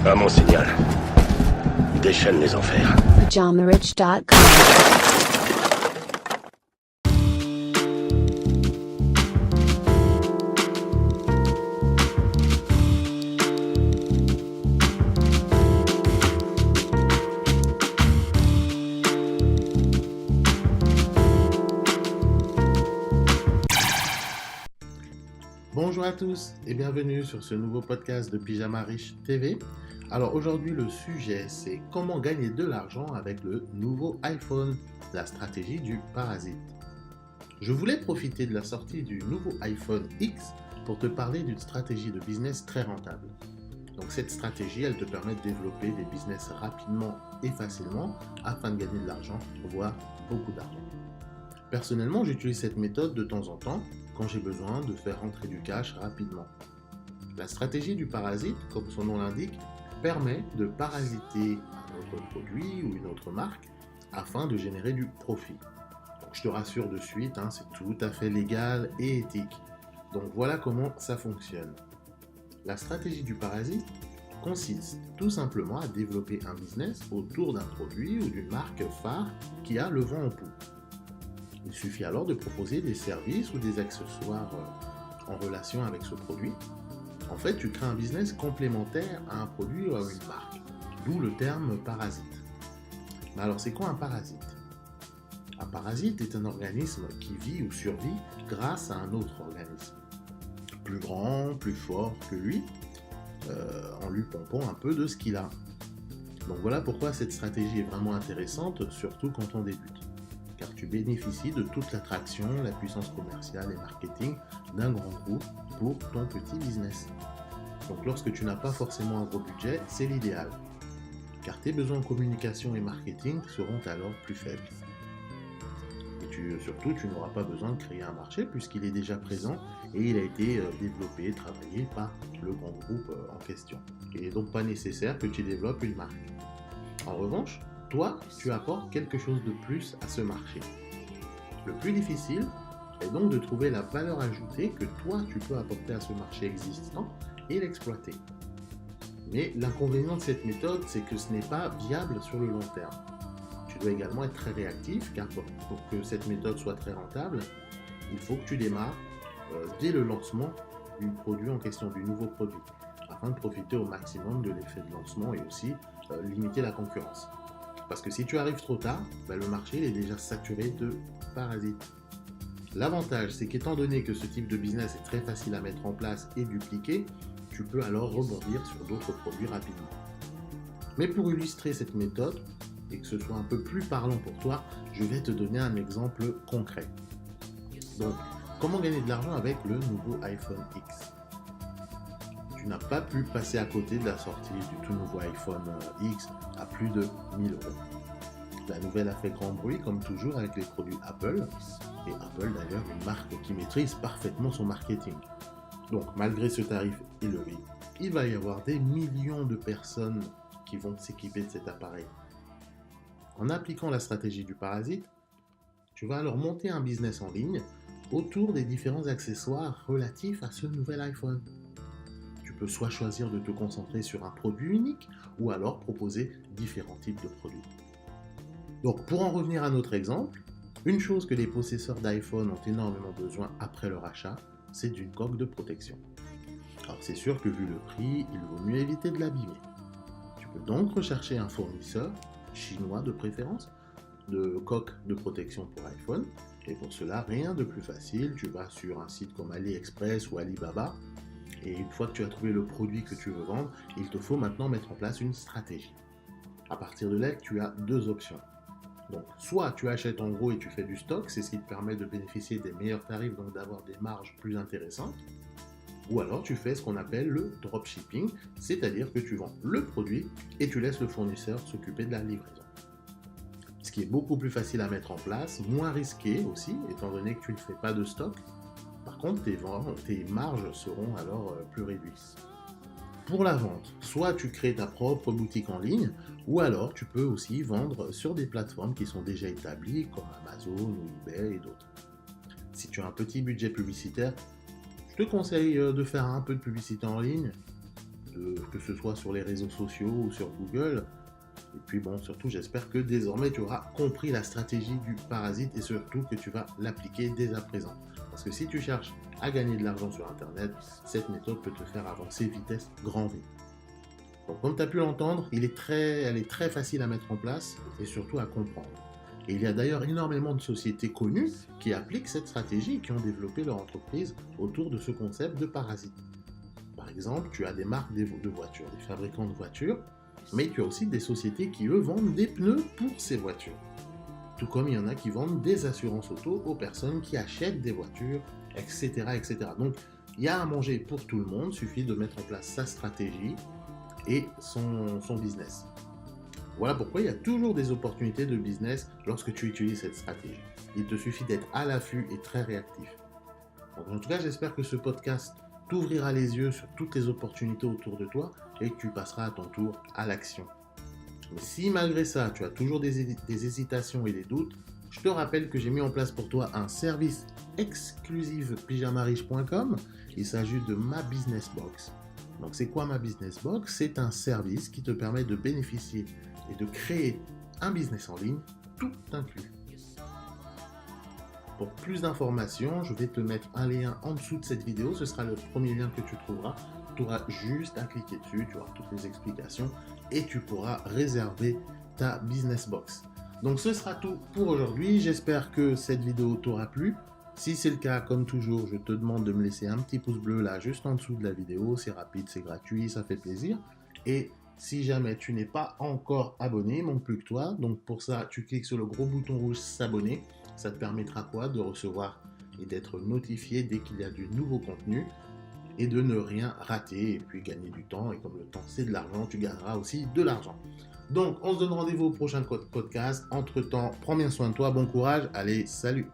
À mon signal. Déchaîne les enfers. PajamaRich.com. Bonjour à tous et bienvenue sur ce nouveau podcast de Pyjama Riche TV. Alors aujourd'hui le sujet c'est comment gagner de l'argent avec le nouveau iPhone, la stratégie du parasite. Je voulais profiter de la sortie du nouveau iPhone X pour te parler d'une stratégie de business très rentable. Donc cette stratégie elle te permet de développer des business rapidement et facilement afin de gagner de l'argent, voire beaucoup d'argent. Personnellement, j'utilise cette méthode de temps en temps quand j'ai besoin de faire rentrer du cash rapidement. La stratégie du parasite, comme son nom l'indique, permet de parasiter un autre produit ou une autre marque afin de générer du profit. Donc, je te rassure de suite, c'est tout à fait légal et éthique. Donc voilà comment ça fonctionne. La stratégie du parasite consiste tout simplement à développer un business autour d'un produit ou d'une marque phare qui a le vent en poupe. Il suffit alors de proposer des services ou des accessoires en relation avec ce produit. En fait, tu crées un business complémentaire à un produit ou à une marque, d'où le terme parasite. Mais alors, c'est quoi un parasite ? Un parasite est un organisme qui vit ou survit grâce à un autre organisme, plus grand, plus fort que lui, en lui pompant un peu de ce qu'il a. Donc voilà pourquoi cette stratégie est vraiment intéressante, surtout quand on débute. Car tu bénéficies de toute l'attraction, la puissance commerciale et marketing d'un grand groupe pour ton petit business. Donc lorsque tu n'as pas forcément un gros budget, c'est l'idéal, car tes besoins en communication et marketing seront alors plus faibles. Et surtout, tu n'auras pas besoin de créer un marché puisqu'il est déjà présent et il a été développé, travaillé par le grand groupe en question. Il n'est donc pas nécessaire que tu développes une marque. En revanche, toi, tu apportes quelque chose de plus à ce marché. Le plus difficile est donc de trouver la valeur ajoutée que toi, tu peux apporter à ce marché existant et l'exploiter. Mais l'inconvénient de cette méthode, c'est que ce n'est pas viable sur le long terme. Tu dois également être très réactif, car pour que cette méthode soit très rentable, il faut que tu démarres dès le lancement du produit en question, du nouveau produit, afin de profiter au maximum de l'effet de lancement et aussi limiter la concurrence. Parce que si tu arrives trop tard, le marché est déjà saturé de parasites. L'avantage, c'est qu'étant donné que ce type de business est très facile à mettre en place et dupliquer, tu peux alors rebondir sur d'autres produits rapidement. Mais pour illustrer cette méthode, et que ce soit un peu plus parlant pour toi, je vais te donner un exemple concret. Donc, comment gagner de l'argent avec le nouveau iPhone X ? Tu n'as pas pu passer à côté de la sortie du tout nouveau iPhone X à plus de 1000 €. La nouvelle a fait grand bruit, comme toujours avec les produits Apple, et Apple d'ailleurs une marque qui maîtrise parfaitement son marketing. Donc malgré ce tarif élevé, il va y avoir des millions de personnes qui vont s'équiper de cet appareil. En appliquant la stratégie du parasite, tu vas alors monter un business en ligne autour des différents accessoires relatifs à ce nouvel iPhone. Tu peux soit choisir de te concentrer sur un produit unique ou alors proposer différents types de produits. Donc pour en revenir à notre exemple, une chose que les possesseurs d'iPhone ont énormément besoin après leur achat, c'est d'une coque de protection. Alors c'est sûr que vu le prix, il vaut mieux éviter de l'abîmer. Tu peux donc rechercher un fournisseur, chinois de préférence, de coques de protection pour iPhone. Et pour cela, rien de plus facile, tu vas sur un site comme AliExpress ou Alibaba. Et une fois que tu as trouvé le produit que tu veux vendre, il te faut maintenant mettre en place une stratégie. À partir de là, tu as deux options. Donc, soit tu achètes en gros et tu fais du stock, c'est ce qui te permet de bénéficier des meilleurs tarifs, donc d'avoir des marges plus intéressantes. Ou alors tu fais ce qu'on appelle le dropshipping, c'est-à-dire que tu vends le produit et tu laisses le fournisseur s'occuper de la livraison. Ce qui est beaucoup plus facile à mettre en place, moins risqué aussi, étant donné que tu ne fais pas de stock. Par contre, tes marges seront alors plus réduites. Pour la vente, soit tu crées ta propre boutique en ligne, ou alors tu peux aussi vendre sur des plateformes qui sont déjà établies, comme Amazon ou eBay et d'autres. Si tu as un petit budget publicitaire, je te conseille de faire un peu de publicité en ligne. que ce soit sur les réseaux sociaux ou sur Google. Et puis bon, surtout, j'espère que désormais, tu auras compris la stratégie du parasite et surtout que tu vas l'appliquer dès à présent. Parce que si tu cherches à gagner de l'argent sur Internet, cette méthode peut te faire avancer vitesse grand V. Donc, comme tu as pu l'entendre, elle est très facile à mettre en place et surtout à comprendre. Et il y a d'ailleurs énormément de sociétés connues qui appliquent cette stratégie et qui ont développé leur entreprise autour de ce concept de parasite. Par exemple, tu as des marques de voitures, des fabricants de voitures, mais tu as aussi des sociétés qui, eux, vendent des pneus pour ces voitures. Tout comme il y en a qui vendent des assurances auto aux personnes qui achètent des voitures, etc. etc. Donc, il y a à manger pour tout le monde, il suffit de mettre en place sa stratégie et son business. Voilà pourquoi il y a toujours des opportunités de business lorsque tu utilises cette stratégie. Il te suffit d'être à l'affût et très réactif. Donc, en tout cas, j'espère que ce podcast t'ouvrira les yeux sur toutes les opportunités autour de toi et que tu passeras à ton tour à l'action. Mais si malgré ça, tu as toujours des hésitations et des doutes, je te rappelle que j'ai mis en place pour toi un service exclusif pyjamariche.com. Il s'agit de ma Business Box. Donc c'est quoi ma Business Box? C'est un service qui te permet de bénéficier et de créer un business en ligne, tout inclus. Pour plus d'informations, je vais te mettre un lien en dessous de cette vidéo. Ce sera le premier lien que tu trouveras. Tu auras juste à cliquer dessus, tu auras toutes les explications et tu pourras réserver ta Business Box. Donc ce sera tout pour aujourd'hui. J'espère que cette vidéo t'aura plu. Si c'est le cas, comme toujours, je te demande de me laisser un petit pouce bleu là, juste en dessous de la vidéo. C'est rapide, c'est gratuit, ça fait plaisir. Et si jamais tu n'es pas encore abonné, il ne manque plus que toi. Donc pour ça, tu cliques sur le gros bouton rouge s'abonner. Ça te permettra quoi? De recevoir et d'être notifié dès qu'il y a du nouveau contenu et de ne rien rater et puis gagner du temps. Et comme le temps c'est de l'argent, tu gagneras aussi de l'argent. Donc on se donne rendez-vous au prochain podcast. Entre temps, prends bien soin de toi, bon courage, allez, salut!